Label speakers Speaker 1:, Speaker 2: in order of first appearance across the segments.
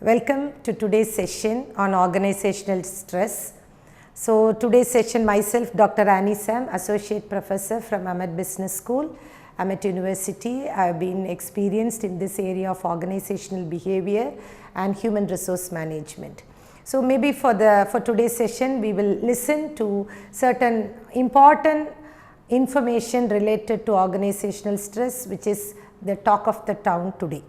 Speaker 1: Welcome to today's session on organizational stress. So today's session, myself, Dr. Annie Sam, Associate Professor from Amet Business School, Amet University. I have been experienced in this area of organizational behavior and human resource management. So maybe for today's session, we will listen to certain important information related to organizational stress, which is the talk of the town today.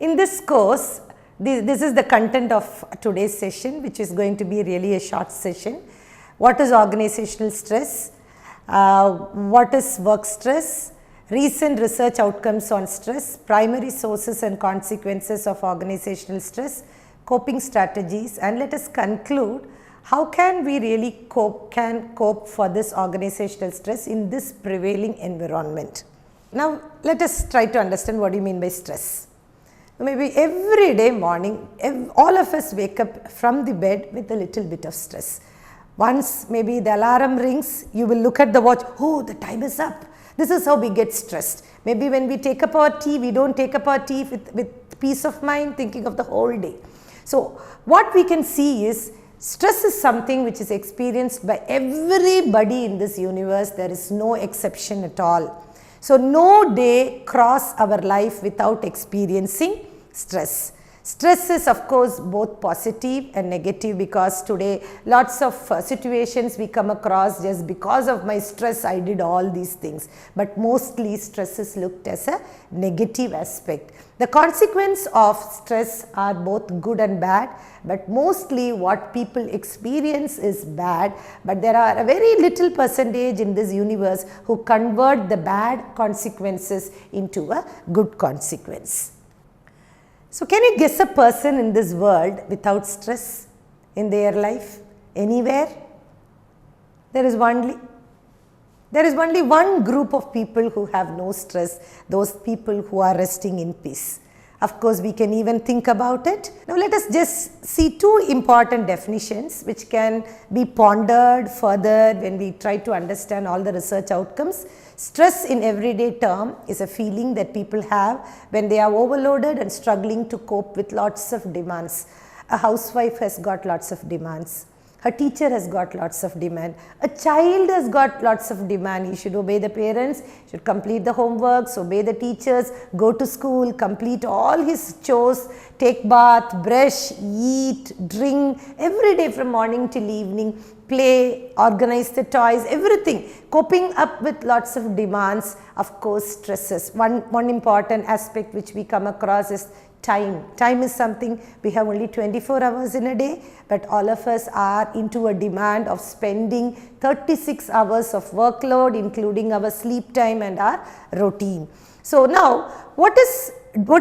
Speaker 1: In this course, this is the content of today's session, which is going to be really a short session. What is organizational stress? What is work stress? Recent research outcomes on stress, primary sources and consequences of organizational stress, coping strategies, and let us conclude how can we really cope for this organizational stress in this prevailing environment. Now let us try to understand what do you mean by stress. Maybe every day morning, all of us wake up from the bed with a little bit of stress. Once maybe the alarm rings, you will look at the watch, oh, the time is up. This is how we get stressed. Maybe when we take up our tea, we don't take up our tea with peace of mind, thinking of the whole day. So what we can see is stress is something which is experienced by everybody in this universe. There is no exception at all. So no day cross our life without experiencing stress. Stress is of course both positive and negative, because today lots of situations we come across just because of my stress I did all these things, but mostly stress is looked as a negative aspect. The consequence of stress are both good and bad, but mostly what people experience is bad, but there are a very little percentage in this universe who convert the bad consequences into a good consequence. So can you guess a person in this world without stress in their life, anywhere? There is only one group of people who have no stress, those people who are resting in peace. Of course, we can even think about it. Now let us just see two important definitions which can be pondered further when we try to understand all the research outcomes. Stress in everyday term is a feeling that people have when they are overloaded and struggling to cope with lots of demands. A housewife has got lots of demands. A teacher has got lots of demand. A child has got lots of demand. He should obey the parents, should complete the homeworks, obey the teachers, go to school, complete all his chores, take bath, brush, eat, drink, every day from morning till evening, play, organize the toys, everything. Coping up with lots of demands, of course, stresses. One important aspect which we come across is time. Time is something, we have only 24 hours in a day, but all of us are into a demand of spending 36 hours of workload, including our sleep time and our routine. So now, what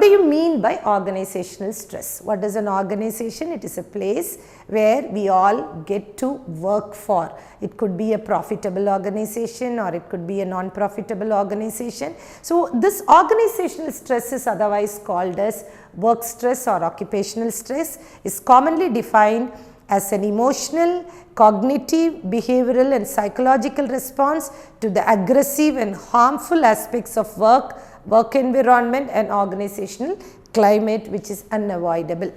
Speaker 1: do you mean by organizational stress? What is an organization? It is a place where we all get to work for. It could be a profitable organization or it could be a non-profitable organization. So this organizational stress is otherwise called as work stress or occupational stress, is commonly defined as an emotional, cognitive, behavioral and psychological response to the aggressive and harmful aspects of work environment and organizational climate, which is unavoidable.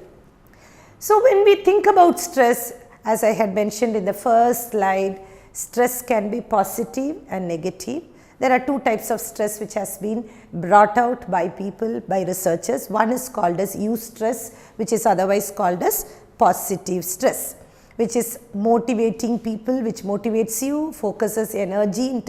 Speaker 1: So when we think about stress, as I had mentioned in the first slide, stress can be positive and negative. There are two types of stress which has been brought out by people, by researchers. One is called as eustress, which is otherwise called as positive stress. which is motivating people, which motivates you, focuses energy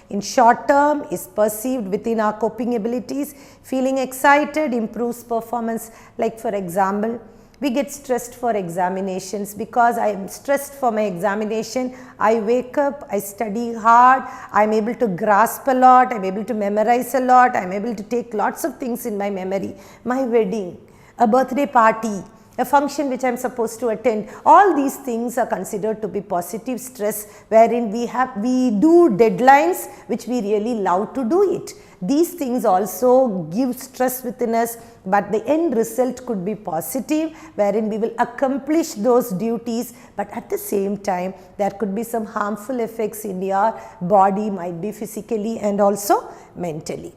Speaker 1: in short term, is perceived within our coping abilities, feeling excited, improves performance. Like for example, we get stressed for examinations. Because I am stressed for my examination, I wake up, I study hard, I am able to grasp a lot, I am able to memorize a lot, I am able to take lots of things in my memory. My wedding, a birthday party, a function which I am supposed to attend, all these things are considered to be positive stress, wherein we do deadlines which we really love to do it. These things also give stress within us, but the end result could be positive, wherein we will accomplish those duties, but at the same time there could be some harmful effects in your body, might be physically and also mentally.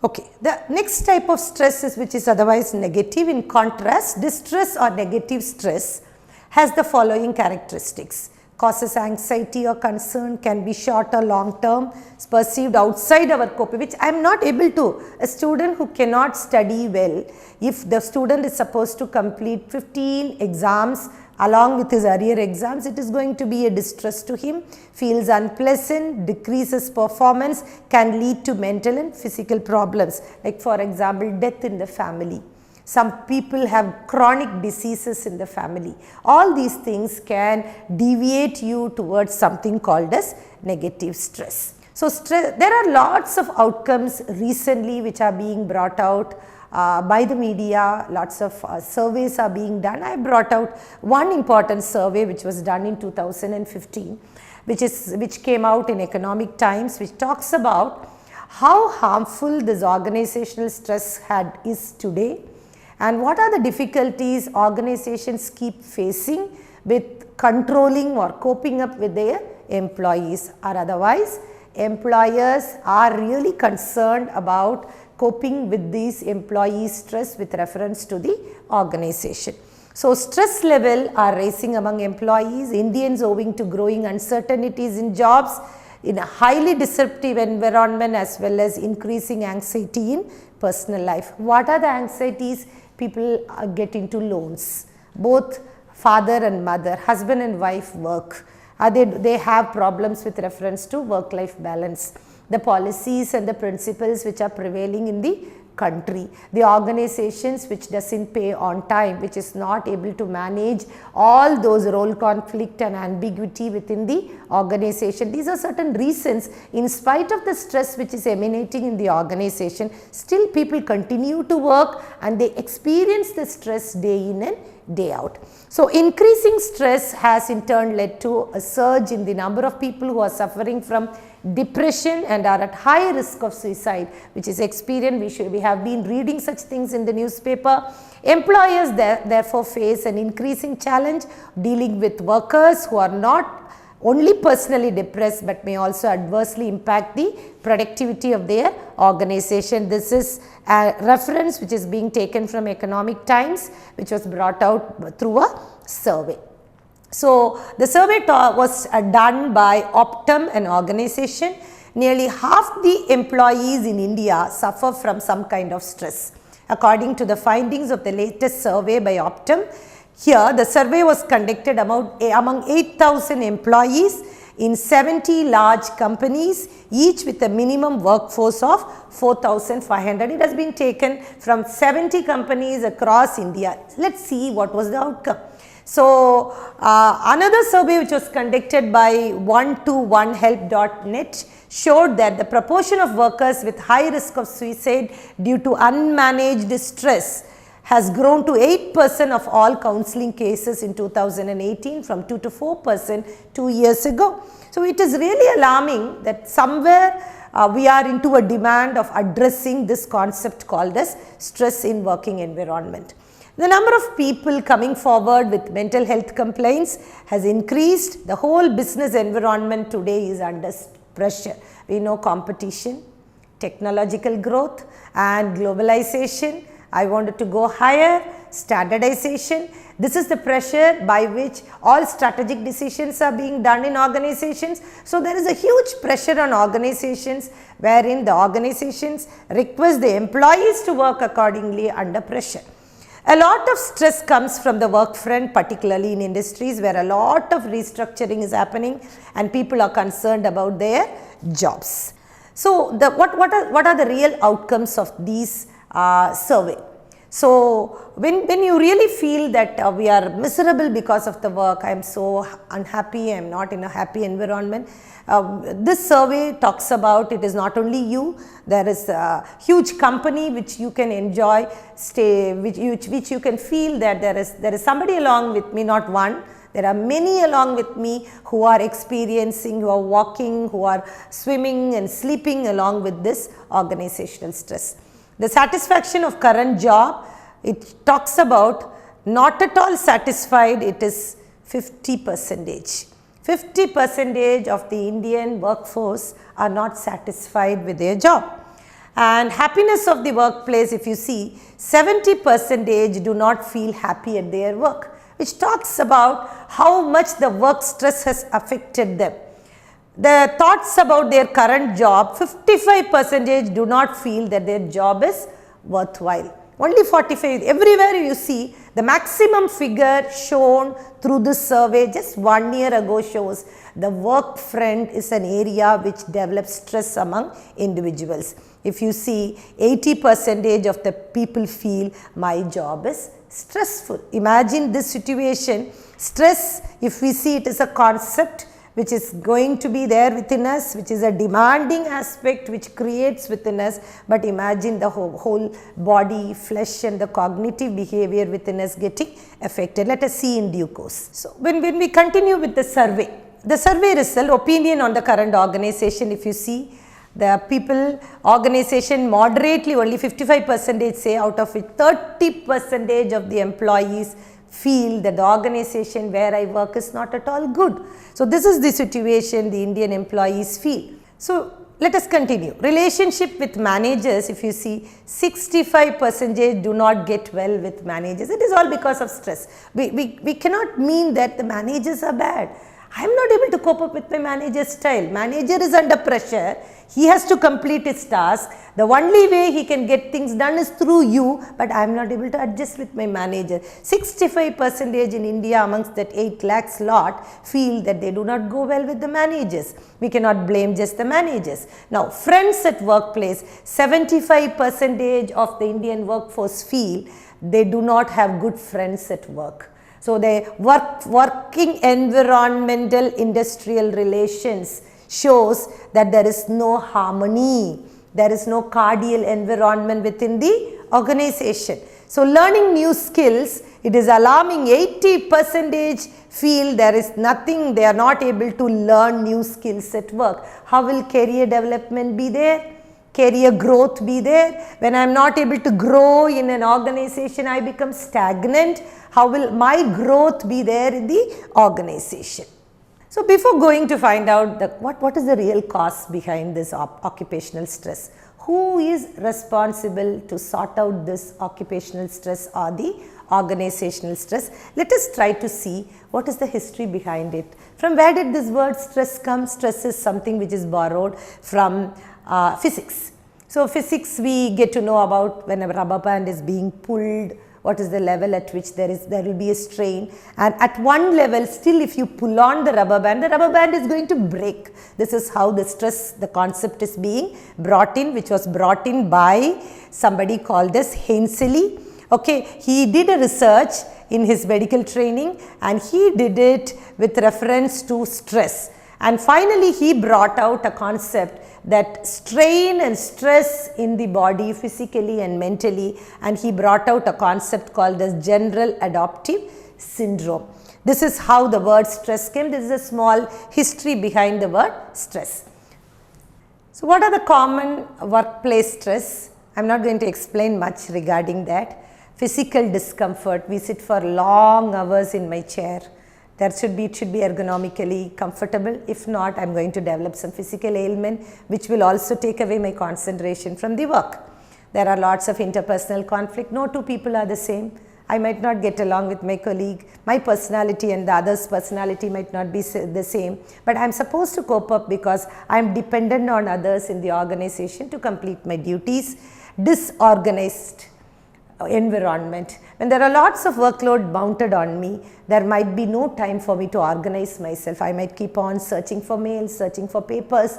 Speaker 1: Okay, the next type of stress is which is otherwise negative. In contrast, distress or negative stress has the following characteristics. Causes anxiety or concern, can be short or long term, is perceived outside our scope, which I am not able to. A student who cannot study well, if the student is supposed to complete 15 exams along with his arrear exams, it is going to be a distress to him, feels unpleasant, decreases performance, can lead to mental and physical problems, like for example, death in the family. Some people have chronic diseases in the family. All these things can deviate you towards something called as negative stress. So, there are lots of outcomes recently which are being brought out by the media. Lots of surveys are being done. I brought out one important survey which was done in 2015, which came out in Economic Times, which talks about how harmful this organizational stress is today, and what are the difficulties organizations keep facing with controlling or coping up with their employees, or otherwise employers are really concerned about coping with these employee stress with reference to the organization. So, stress level are rising among employees, Indians owing to growing uncertainties in jobs, in a highly disruptive environment, as well as increasing anxiety in personal life. What are the anxieties? People get into loans, both father and mother, husband and wife work. They have problems with reference to work-life balance, the policies and the principles which are prevailing in the country, the organizations which doesn't pay on time, which is not able to manage all those role conflict and ambiguity within the organization. These are certain reasons. In spite of the stress which is emanating in the organization, still people continue to work and they experience the stress day in and day out. So, increasing stress has in turn led to a surge in the number of people who are suffering from depression and are at high risk of suicide, which is experienced. We have been reading such things in the newspaper. Employers therefore face an increasing challenge dealing with workers who are not only personally depressed but may also adversely impact the productivity of their organization. This is a reference which is being taken from Economic Times, which was brought out through a survey. So, the survey was done by Optum, an organization. Nearly half the employees in India suffer from some kind of stress. According to the findings of the latest survey by Optum, here the survey was conducted among 8,000 employees in 70 large companies, each with a minimum workforce of 4,500. It has been taken from 70 companies across India. Let us see what was the outcome. So, another survey which was conducted by 121help.net showed that the proportion of workers with high risk of suicide due to unmanaged stress has grown to 8% of all counseling cases in 2018 from 2 to 4% 2 years ago. So, it is really alarming that somewhere we are into a demand of addressing this concept called as stress in working environment. The number of people coming forward with mental health complaints has increased. The whole business environment today is under pressure. We know competition, technological growth and globalization. I wanted to go higher, standardization. This is the pressure by which all strategic decisions are being done in organizations. So, there is a huge pressure on organizations wherein the organizations request the employees to work accordingly under pressure. A lot of stress comes from the work front, particularly in industries where a lot of restructuring is happening and people are concerned about their jobs. So, what are the real outcomes of these survey? So, when you really feel that we are miserable because of the work, I am so unhappy, I am not in a happy environment, this survey talks about it is not only you, there is a huge company which you can enjoy, which you can feel that there is somebody along with me, not one. There are many along with me who are experiencing, who are walking, who are swimming and sleeping along with this organizational stress. The satisfaction of current job, it talks about not at all satisfied, it is 50%. 50% of the Indian workforce are not satisfied with their job. And happiness of the workplace, if you see, 70% do not feel happy at their work, which talks about how much the work stress has affected them. The thoughts about their current job, 55% do not feel that their job is worthwhile. Only 45, everywhere you see the maximum figure shown through this survey just 1 year ago shows the work front is an area which develops stress among individuals. If you see 80% of the people feel my job is stressful. Imagine this situation. Stress, if we see it is a concept which is going to be there within us, which is a demanding aspect which creates within us, but imagine the whole body, flesh and the cognitive behavior within us getting affected. Let us see in due course. So, when we continue with the survey result, opinion on the current organization, if you see, the people, organization moderately, only 55% say, out of it 30% of the employees feel that the organization where I work is not at all good. So, this is the situation the Indian employees feel. So, let us continue. Relationship with managers, if you see, 65% do not get well with managers. It is all because of stress. We cannot mean that the managers are bad. I am not able to cope up with my manager's style. Manager is under pressure. He has to complete his task. The only way he can get things done is through you, but I am not able to adjust with my manager. 65% in India amongst that 8 lakhs lot feel that they do not go well with the managers. We cannot blame just the managers. Now, friends at workplace, 75% of the Indian workforce feel they do not have good friends at work. So, the working environmental industrial relations shows that there is no harmony, there is no cordial environment within the organization. So, learning new skills, it is alarming, 80% feel there is nothing, they are not able to learn new skills at work. How will career development be there? Career growth be there? When I am not able to grow in an organization, I become stagnant. How will my growth be there in the organization? So, before going to find out what is the real cause behind this occupational stress, who is responsible to sort out this occupational stress or the organizational stress, let us try to see what is the history behind it. From where did this word stress come? Stress is something which is borrowed from physics. So, physics we get to know about when a rubber band is being pulled, what is the level at which there will be a strain, and at one level still if you pull on the rubber band is going to break. This is how the stress, the concept is being brought in, which was brought in by somebody called as Hensley. Okay, he did a research in his medical training and he did it with reference to stress, and finally he brought out a concept that strain and stress in the body physically and mentally, and he brought out a concept called as general adaptive syndrome. This is how the word stress came. This is a small history behind the word stress. So, what are the common workplace stress? I am not going to explain much regarding that. Physical discomfort, we sit for long hours in my chair. It should be ergonomically comfortable. If not, I am going to develop some physical ailment which will also take away my concentration from the work. There are lots of interpersonal conflict. No two people are the same. I might not get along with my colleague. My personality and the other's personality might not be the same. But I am supposed to cope up because I am dependent on others in the organization to complete my duties. Disorganized environment. When there are lots of workload mounted on me, there might be no time for me to organize myself. I might keep on searching for mails, searching for papers,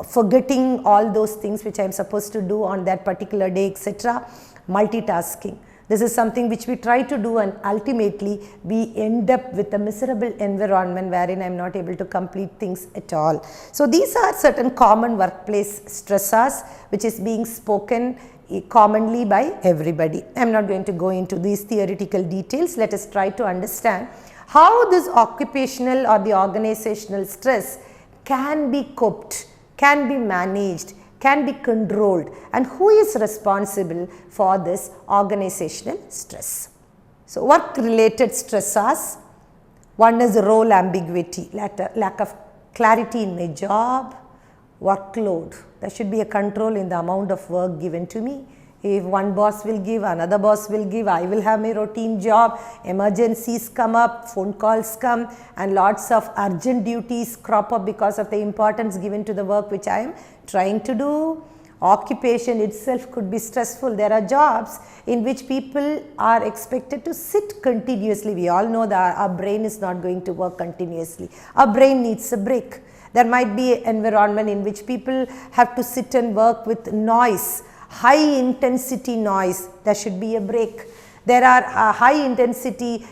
Speaker 1: forgetting all those things which I am supposed to do on that particular day, etc. Multitasking. This is something which we try to do, and ultimately we end up with a miserable environment wherein I am not able to complete things at all. So these are certain common workplace stressors which is being spoken commonly by everybody. I am not going to go into these theoretical details. Let us try to understand how this occupational or the organizational stress can be coped, can be managed, can be controlled, and who is responsible for this organizational stress. So work related stressors, one is role ambiguity, lack of clarity in my job, workload. There should be a control in the amount of work given to me. If one boss will give, another boss will give, I will have my routine job, emergencies come up, phone calls come, and lots of urgent duties crop up because of the importance given to the work which I am trying to do. Occupation itself could be stressful. There are jobs in which people are expected to sit continuously. We all know that our brain is not going to work continuously. Our brain needs a break. There might be an environment in which people have to sit and work with noise, high intensity noise. There should be a break. There are high intensity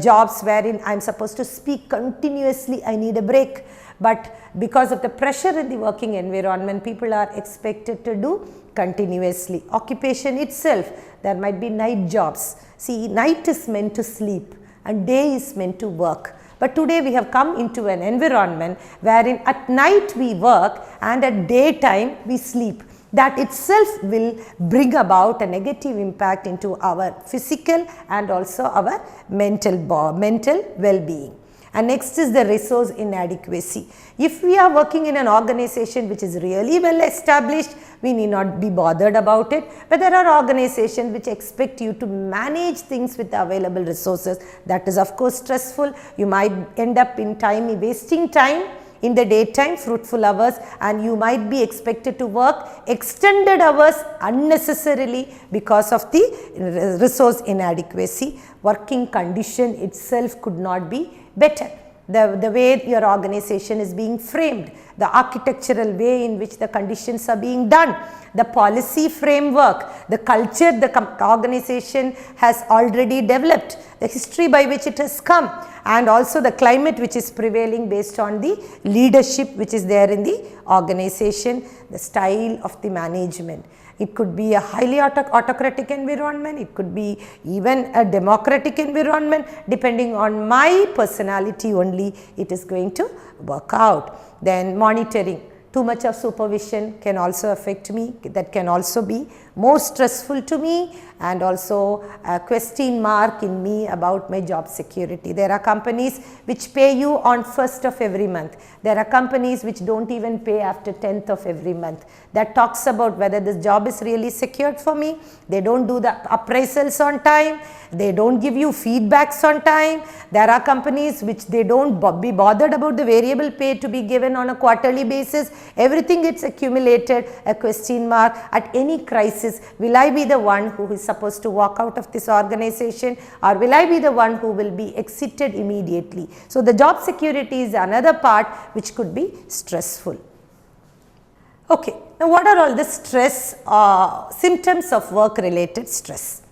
Speaker 1: jobs wherein I am supposed to speak continuously. I need a break. But because of the pressure in the working environment, people are expected to do continuously. Occupation itself, there might be night jobs. See, night is meant to sleep and day is meant to work. But today we have come into an environment wherein at night we work and at daytime we sleep. That itself will bring about a negative impact into our physical and also our mental well-being. And next is the resource inadequacy. If we are working in an organization which is really well established, we need not be bothered about it. But there are organizations which expect you to manage things with the available resources. That is of course stressful. You might end up in wasting time in the daytime, fruitful hours, and you might be expected to work extended hours unnecessarily because of the resource inadequacy. Working condition itself could not be better. The way your organization is being framed, the architectural way in which the conditions are being done, the policy framework, the culture the organization has already developed, the history by which it has come, and also the climate which is prevailing based on the leadership which is there in the organization, the style of the management. It could be a highly autocratic environment, it could be even a democratic environment. Depending on my personality only, it is going to work out. Then monitoring. Too much of supervision can also affect me. That can also be more stressful to me, and also a question mark in me about my job security. There are companies which pay you on 1st of every month. There are companies which don't even pay after 10th of every month. That talks about whether this job is really secured for me. They don't do the appraisals on time. They don't give you feedbacks on time. There are companies which they don't be bothered about the variable pay to be given on a quarterly basis. Everything gets accumulated, a question mark. At any crisis, will I be the one who is supposed to walk out of this organization, or will I be the one who will be exited immediately? So the job security is another part which could be stressful. Okay, now what are all the stress symptoms of work related stress?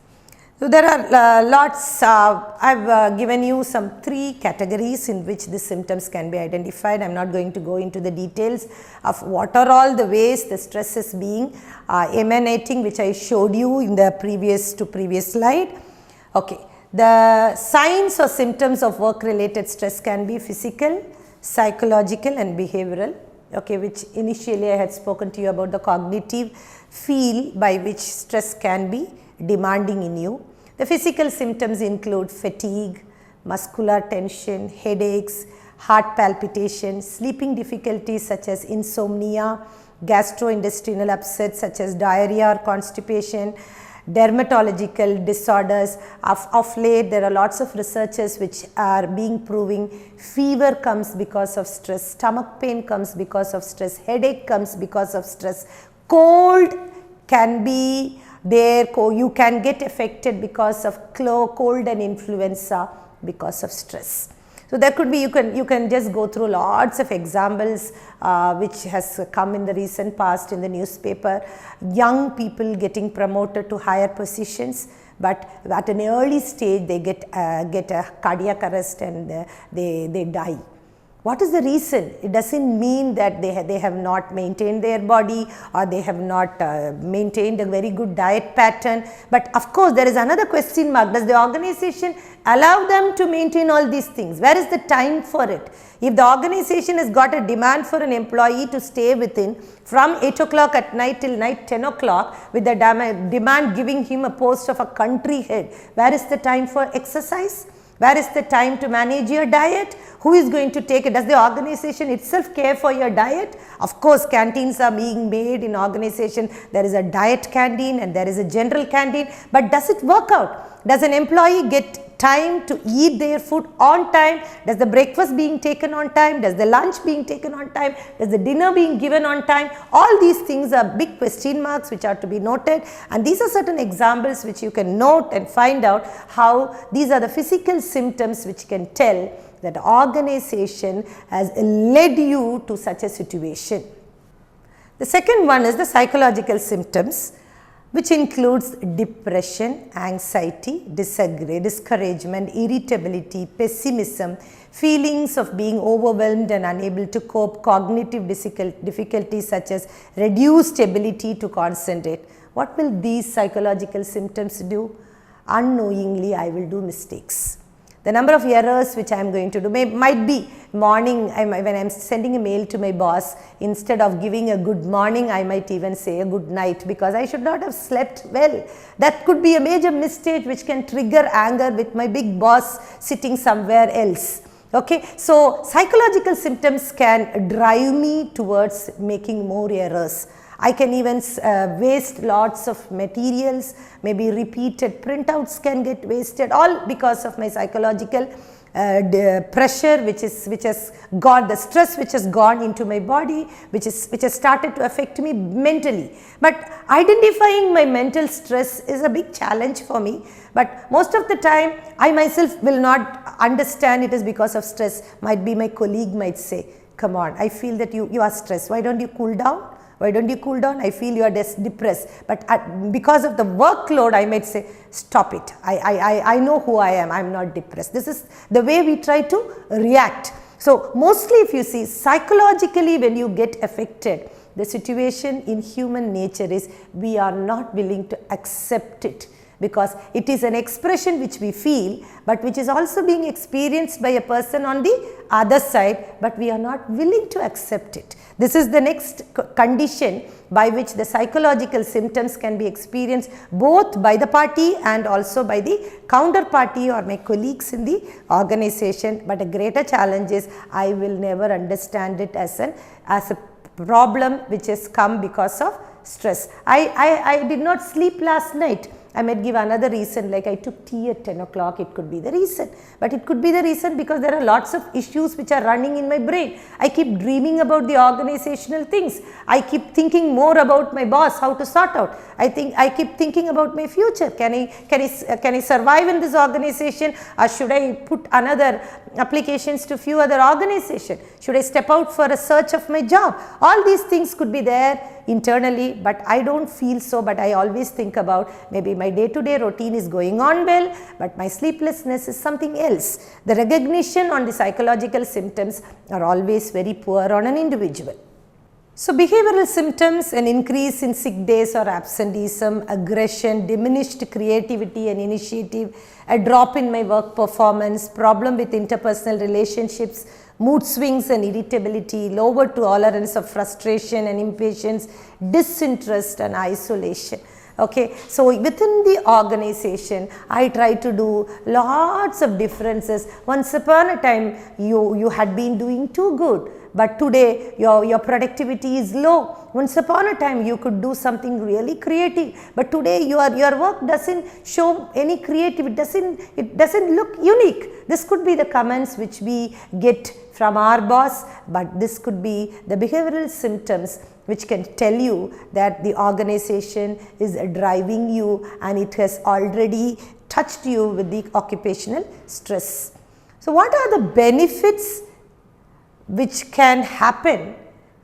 Speaker 1: So there are lots. I have given you some 3 categories in which the symptoms can be identified. I am not going to go into the details of what are all the ways the stress is being emanating, which I showed you in the previous slide. Okay, the signs or symptoms of work related stress can be physical, psychological and behavioral. Okay, which initially I had spoken to you about the cognitive feel by which stress can be demanding in you. The physical symptoms include fatigue, muscular tension, headaches, heart palpitations, sleeping difficulties such as insomnia, gastrointestinal upsets such as diarrhea or constipation, dermatological disorders. Of late, there are lots of researchers which are proving fever comes because of stress, stomach pain comes because of stress, headache comes because of stress, cold can be you can get affected because of cold and influenza because of stress. So there could be, you can just go through lots of examples which has come in the recent past in the newspaper. Young people getting promoted to higher positions, but at an early stage they get a cardiac arrest and they die. What is the reason? It doesn't mean that they have not maintained their body, or they have not maintained a very good diet pattern. But of course, there is another question mark. Does the organization allow them to maintain all these things? Where is the time for it? If the organization has got a demand for an employee to stay within from 8 o'clock at night till night 10 o'clock with the demand giving him a post of a country head, where is the time for exercise? Where is the time to manage your diet? Who is going to take it? Does the organization itself care for your diet? Of course, canteens are being made in organization. There is a diet canteen and there is a general canteen. But does it work out? Does an employee get time to eat their food on time? Does the breakfast being taken on time? Does the lunch being taken on time? Does the dinner being given on time? All these things are big question marks which are to be noted, and these are certain examples which you can note and find out how these are the physical symptoms which can tell that organization has led you to such a situation. The second one is the psychological symptoms, which includes depression, anxiety, discouragement, irritability, pessimism, feelings of being overwhelmed and unable to cope, cognitive difficulties such as reduced ability to concentrate. What will these psychological symptoms do? Unknowingly, I will do mistakes. The number of errors which I am going to do might be morning, when I am sending a mail to my boss, instead of giving a good morning, I might even say a good night because I should not have slept well. That could be a major mistake which can trigger anger with my big boss sitting somewhere else. Okay, so psychological symptoms can drive me towards making more errors. I can even waste lots of materials, maybe repeated printouts can get wasted, all because of my psychological pressure which has got the stress which has gone into my body, which has started to affect me mentally. But identifying my mental stress is a big challenge for me. But most of the time, I myself will not understand it is because of stress. Might be my colleague might say, come on, I feel that you are stressed. Why don't you cool down? Why don't you cool down? I feel you are depressed. But because of the workload, I might say, stop it. I know who I am. I am not depressed. This is the way we try to react. So mostly if you see psychologically when you get affected, the situation in human nature is we are not willing to accept it, because it is an expression which we feel, but which is also being experienced by a person on the other side, but we are not willing to accept it. This is the next condition by which the psychological symptoms can be experienced both by the party and also by the counterparty or my colleagues in the organization. But a greater challenge is I will never understand it as a problem which has come because of stress. I did not sleep last night. I might give another reason, like I took tea at 10 o'clock, it could be the reason. But it could be the reason because there are lots of issues which are running in my brain. I keep dreaming about the organizational things. I keep thinking more about my boss, how to sort out. I keep thinking about my future. Can I survive in this organization, or should I put another applications to few other organizations? Should I step out for a search of my job? All these things could be there internally, but I don't feel so. But I always think about maybe my day-to-day routine is going on well, but my sleeplessness is something else. The recognition on the psychological symptoms are always very poor on an individual. So behavioral symptoms: an increase in sick days or absenteeism, aggression, diminished creativity and initiative, a drop in my work performance, problem with interpersonal relationships, mood swings and irritability, lower tolerance of frustration and impatience, disinterest and isolation. Okay, so within the organization, I try to do lots of differences. Once upon a time, you had been doing too good, but today your productivity is low. Once upon a time, you could do something really creative, but today your work doesn't show any creativity. It doesn't look unique. This could be the comments which we get from our boss, but this could be the behavioral symptoms which can tell you that the organization is driving you and it has already touched you with the occupational stress. So, what are the benefits which can happen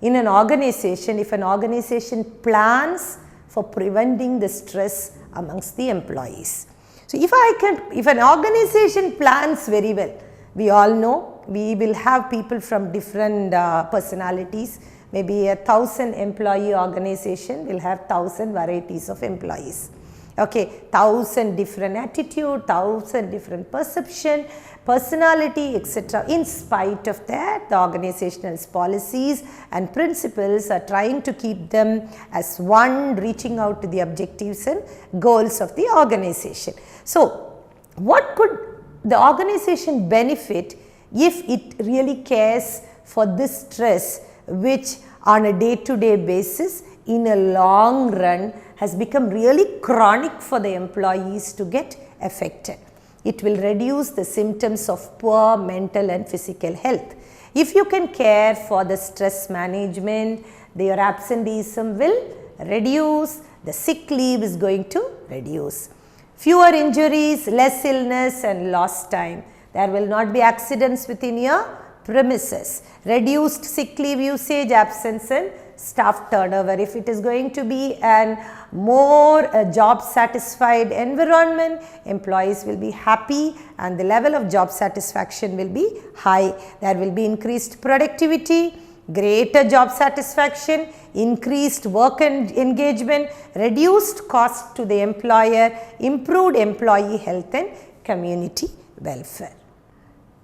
Speaker 1: in an organization if an organization plans for preventing the stress amongst the employees? So, if an organization plans very well, we all know we will have people from different personalities. Maybe 1,000 employee organization will have 1,000 varieties of employees. Okay, 1,000 different attitude, 1,000 different perception, personality, etc. In spite of that, the organizational policies and principles are trying to keep them as one, reaching out to the objectives and goals of the organization. So, what could the organization benefit if it really cares for this stress, which on a day-to-day basis in a long run has become really chronic for the employees to get affected? It will reduce the symptoms of poor mental and physical health. If you can care for the stress management, your absenteeism will reduce, the sick leave is going to reduce. Fewer injuries, less illness and lost time. There will not be accidents within your premises. Reduced sick leave usage, absence and staff turnover. If it is going to be an more job satisfied environment, employees will be happy and the level of job satisfaction will be high. There will be increased productivity, greater job satisfaction, increased work engagement, reduced cost to the employer, improved employee health and community welfare.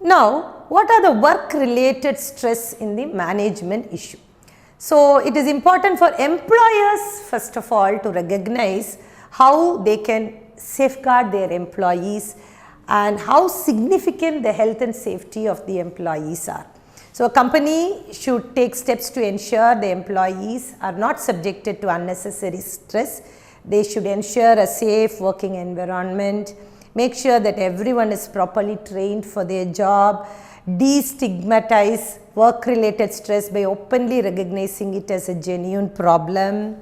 Speaker 1: Now, what are the work related stress in the management issue? So, it is important for employers first of all to recognize how they can safeguard their employees and how significant the health and safety of the employees are. So, a company should take steps to ensure the employees are not subjected to unnecessary stress. They should ensure a safe working environment, make sure that everyone is properly trained for their job, destigmatize work-related stress by openly recognizing it as a genuine problem,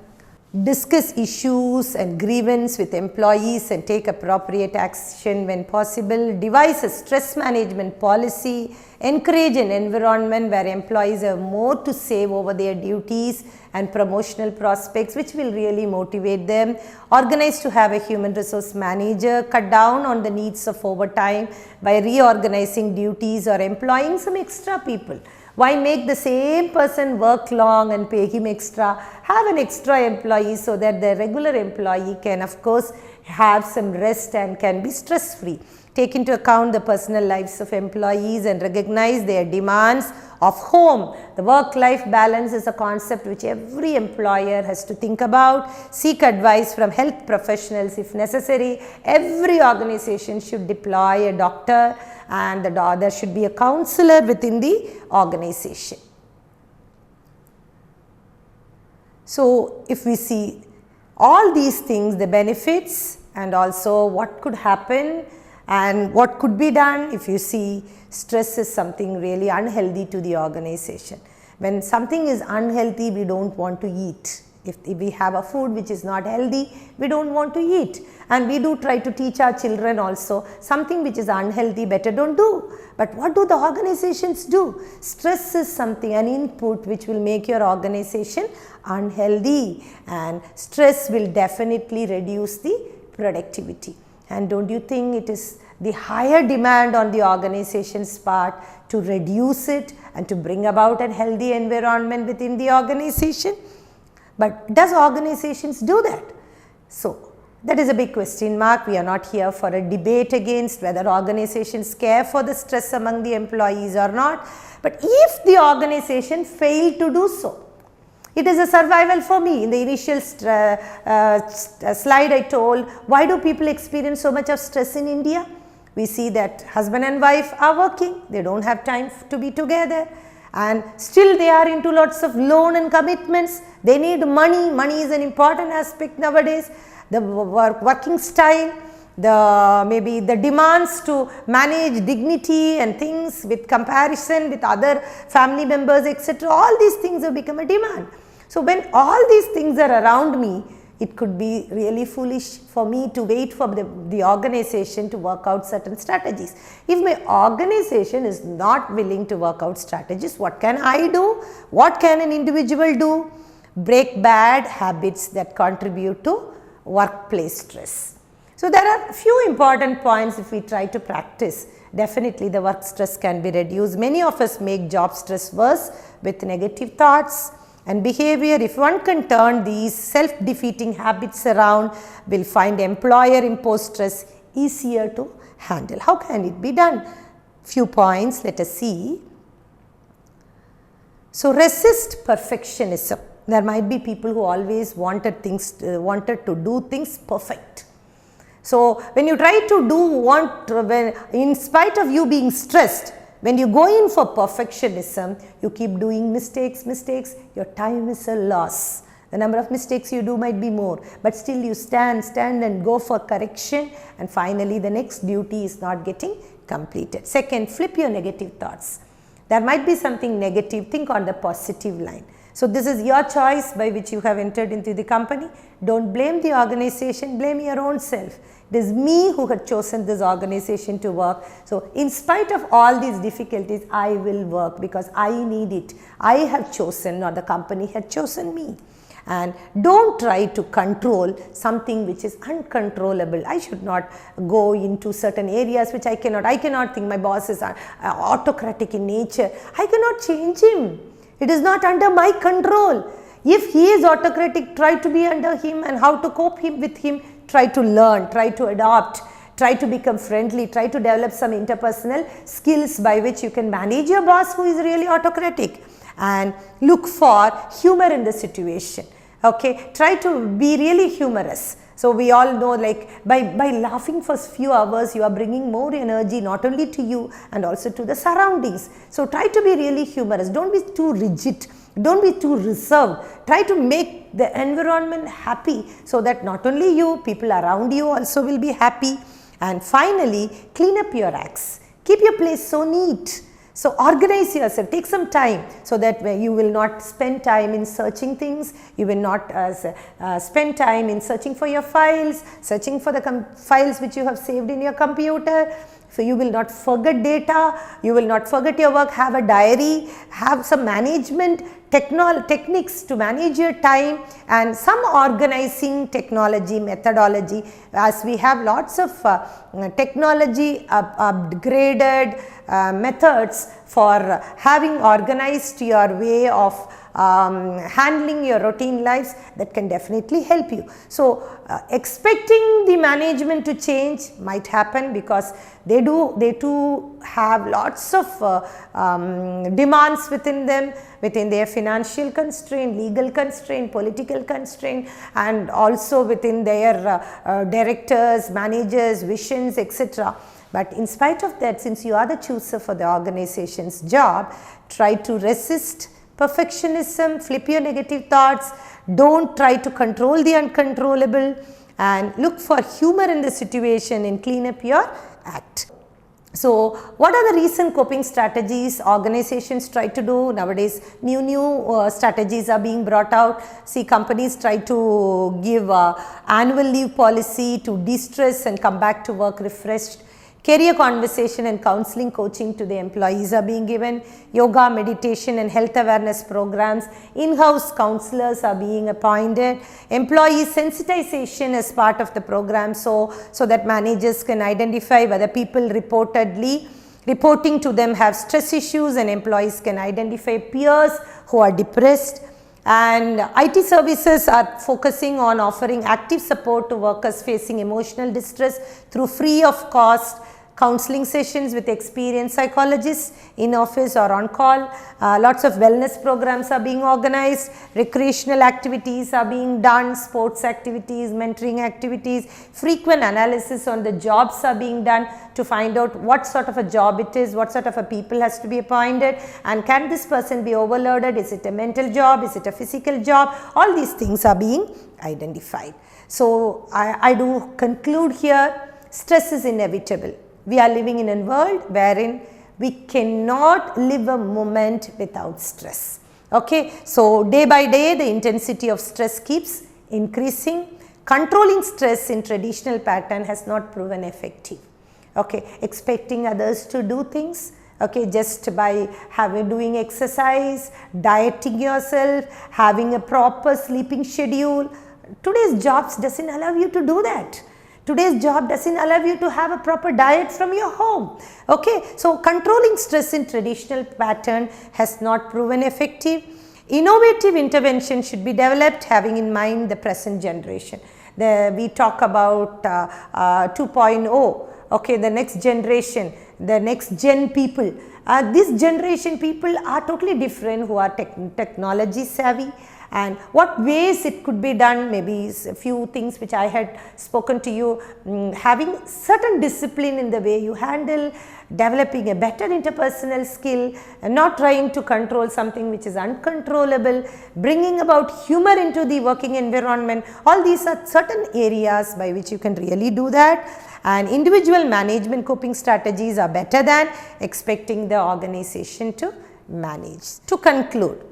Speaker 1: discuss issues and grievance with employees and take appropriate action when possible, devise a stress management policy, encourage an environment where employees have more to say over their duties and promotional prospects, which will really motivate them, organize to have a human resource manager, cut down on the needs of overtime by reorganizing duties or employing some extra people. Why make the same person work long and pay him extra? Have an extra employee so that the regular employee can of course have some rest and can be stress free. Take into account the personal lives of employees and recognize their demands of home. The work-life balance is a concept which every employer has to think about. Seek advice from health professionals if necessary. Every organization should deploy a doctor and there should be a counselor within the organization. So, if we see all these things, the benefits and also what could happen and what could be done if you see stress is something really unhealthy to the organization. When something is unhealthy, we don't want to eat. If we have a food which is not healthy, we don't want to eat. And we do try to teach our children also, something which is unhealthy, better don't do. But what do the organizations do? Stress is something, an input which will make your organization unhealthy, and stress will definitely reduce the productivity. And don't you think it is the higher demand on the organization's part to reduce it and to bring about a healthy environment within the organization? But does organizations do that? So, that is a big question mark. We are not here for a debate against whether organizations care for the stress among the employees or not. But if the organization failed to do so, it is a survival for me. In the initial slide I told, why do people experience so much of stress in India? We see that husband and wife are working, they don't have time to be together, and still they are into lots of loan and commitments. They need money. Money is an important aspect nowadays. The working style, maybe the demands to manage dignity and things with comparison with other family members, etc. All these things have become a demand. So when all these things are around me, it could be really foolish for me to wait for the organization to work out certain strategies. If my organization is not willing to work out strategies, what can I do? What can an individual do? Break bad habits that contribute to workplace stress. So there are a few important points if we try to practice. Definitely the work stress can be reduced. Many of us make job stress worse with negative thoughts and behavior. If one can turn these self-defeating habits around, we'll find employer-imposed stress easier to handle. How can it be done? Few points, let us see. So resist perfectionism. There might be people who always wanted to do things perfect. So when you try to in spite of you being stressed, when you go in for perfectionism, you keep doing mistakes, your time is a loss. The number of mistakes you do might be more, but still you stand and go for correction, and finally the next duty is not getting completed. Second, flip your negative thoughts. There might be something negative, think on the positive line. So this is your choice by which you have entered into the company. Don't blame the organization, blame your own self. It is me who had chosen this organization to work. So in spite of all these difficulties, I will work because I need it. I have chosen, not the company had chosen me. And don't try to control something which is uncontrollable. I should not go into certain areas which I cannot think my boss is autocratic in nature. I cannot change him. It is not under my control. If he is autocratic, try to be under him, and how to cope with him, try to learn, try to adopt, try to become friendly, try to develop some interpersonal skills by which you can manage your boss who is really autocratic, and look for humor in the situation. Okay, try to be really humorous. So we all know, like by laughing for few hours, you are bringing more energy not only to you and also to the surroundings. So try to be really humorous. Don't be too rigid. Don't be too reserved. Try to make the environment happy so that not only you, people around you also will be happy. And finally, clean up your acts. Keep your place so neat. So organize yourself, take some time so that you will not spend time in searching things, you will not spend time in searching for your files, searching for the files which you have saved in your computer. So you will not forget data, you will not forget your work, have a diary, have some management techniques to manage your time, and some organizing technology methodology, as we have lots of technology upgraded methods for having organized your way of handling your routine lives, that can definitely help you. So expecting the management to change might happen because they too have lots of demands within them, within their financial constraint, legal constraint, political constraint, and also within their directors, managers, visions, etc. But in spite of that, since you are the chooser for the organization's job, try to resist perfectionism, flip your negative thoughts, don't try to control the uncontrollable, and look for humor in the situation and clean up your act. So what are the recent coping strategies organizations try to do nowadays? New strategies are being brought out. See, companies try to give annual leave policy to de-stress and come back to work refreshed. Career conversation and counseling coaching to the employees are being given. Yoga, meditation and health awareness programs. In-house counselors are being appointed. Employee sensitization as part of the program so that managers can identify whether people reporting to them have stress issues, and employees can identify peers who are depressed. And IT services are focusing on offering active support to workers facing emotional distress through free of cost counseling sessions with experienced psychologists in office or on call. Lots of wellness programs are being organized, recreational activities are being done, sports activities, mentoring activities, frequent analysis on the jobs are being done to find out what sort of a job it is, what sort of a people has to be appointed, and can this person be overloaded, is it a mental job, is it a physical job, all these things are being identified. So I do conclude here. stress is inevitable. We are living in a world wherein we cannot live a moment without stress. Okay, so day by day the intensity of stress keeps increasing. Controlling stress in traditional pattern has not proven effective. Okay, expecting others to do things, okay, just by doing exercise, dieting yourself, having a proper sleeping schedule. Today's jobs doesn't allow you to do that. Today's job doesn't allow you to have a proper diet from your home. Okay, so controlling stress in traditional pattern has not proven effective. Innovative intervention should be developed having in mind the present generation. We talk about 2.0. Okay, the next generation, the next gen people. This generation people are totally different, who are technology savvy, and what ways it could be done, maybe a few things which I had spoken to you, having certain discipline in the way you handle, developing a better interpersonal skill, and not trying to control something which is uncontrollable, bringing about humor into the working environment. All these are certain areas by which you can really do that, and individual management coping strategies are better than expecting the organization to manage. To conclude,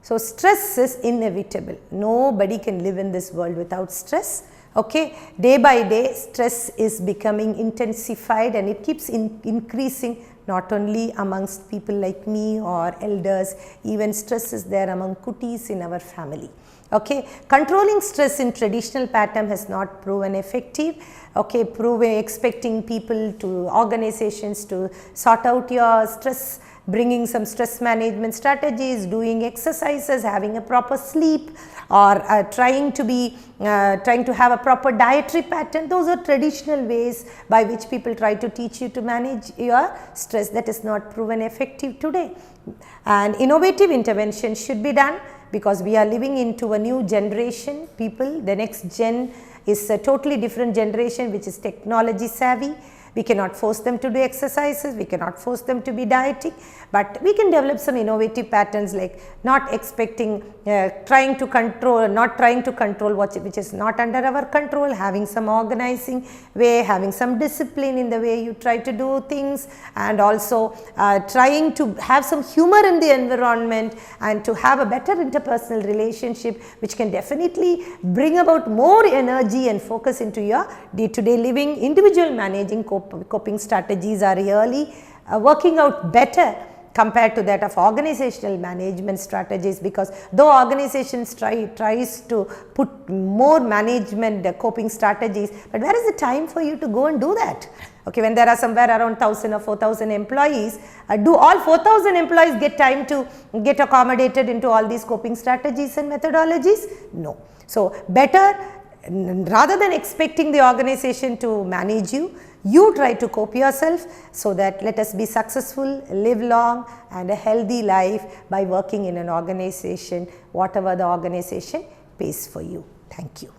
Speaker 1: so stress is inevitable. Nobody can live in this world without stress. Okay, day by day stress is becoming intensified, and it keeps increasing, not only amongst people like me or elders, even stress is there among kutis in our family. Okay, controlling stress in traditional pattern has not proven effective. Okay, expecting people to, organizations to sort out your stress, bringing some stress management strategies, doing exercises, having a proper sleep, or trying to have a proper dietary pattern. Those are traditional ways by which people try to teach you to manage your stress. That is not proven effective today. And innovative intervention should be done, because we are living into a new generation people. The next gen is a totally different generation which is technology savvy. We cannot force them to do exercises, we cannot force them to be dieting, but we can develop some innovative patterns like not expecting, not trying to control which is not under our control, having some organizing way, having some discipline in the way you try to do things, and also trying to have some humor in the environment and to have a better interpersonal relationship, which can definitely bring about more energy and focus into your day-to-day living. Individual managing coping strategies are really working out better compared to that of organizational management strategies, because though organizations tries to put more management coping strategies, but where is the time for you to go and do that? Okay, when there are somewhere around 1,000 or 4,000 employees, do all 4,000 employees get time to get accommodated into all these coping strategies and methodologies? No. So better, rather than expecting the organization to manage you, you try to cope yourself, so that let us be successful, live long and a healthy life by working in an organization, whatever the organization pays for you. Thank you.